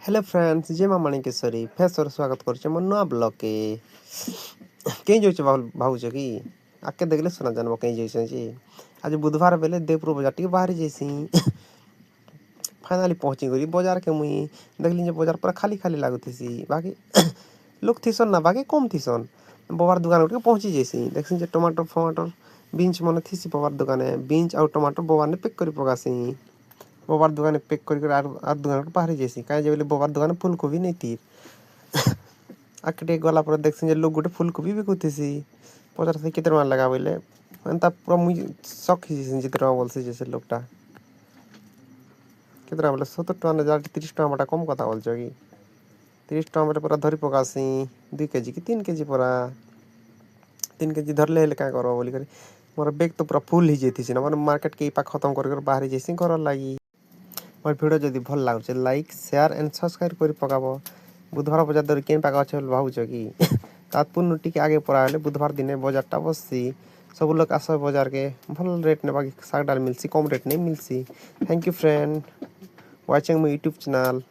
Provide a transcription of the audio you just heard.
Hello friends जय माँ माणिकेश्वरी फेर स्वागत कर नुआ ब्लॉग के कहीं जाऊँ भावुच कि आके देखले सुना जानब कहीं जाऊँ आज बुधवार बेले देवपुर बजार टी बाहरी जैसी फाइनाली पहुँची गली बजार के मुई देखली बजार पूरा खाली खाली लगुथी बाकी लोग थीसन ना बाकी कम थीसन बबार दुकान उठ के पहुँची जैसी देखसी टमाटर फमाटर बीन्स मन थी बबार दुकाने बीन्स और टमाटर बबार ने पैक कर पकासी बबार दुकान पैक कर आर दुकान बाहरी जैसी कहीं बबार दुकान फुलकोबी नहीं थी आके गला पर देखसी लोग गोटे फुलकोबी बिकुथी पचार से केते टका लगा बोले एंता पूरा मुझे शक जिते टका बोलसी जैसे लोकटा केते टका बोले 70 टका ना 30 टका बटा कम कथा बोलछ कि 30 टका बोले पूरा धरी पकासी 2 केजी कि 3 केजी पूरा 3 केजी धरले हेले का करबो बोली कर मोर बैग तो पूरा फुल ही जेथि ना मार्केट के इपा खत्म कर बाहर जैसी घर लगी मोर वीडियो जदि भल लागुचे लाइक शेयर एंड सब्सक्राइब कर पकाबो बुधवार बजार दर केन पाका अच्छे भावुच कि तात्पूर्ण टिके आगे पड़ा बुधवार दिन बजारटा बससी सब लोग आस बजार के भल रेट ने बाकी शाग डाल मिलसी कम रेट नहीं मिलसी thank you friend watching my YouTube channel.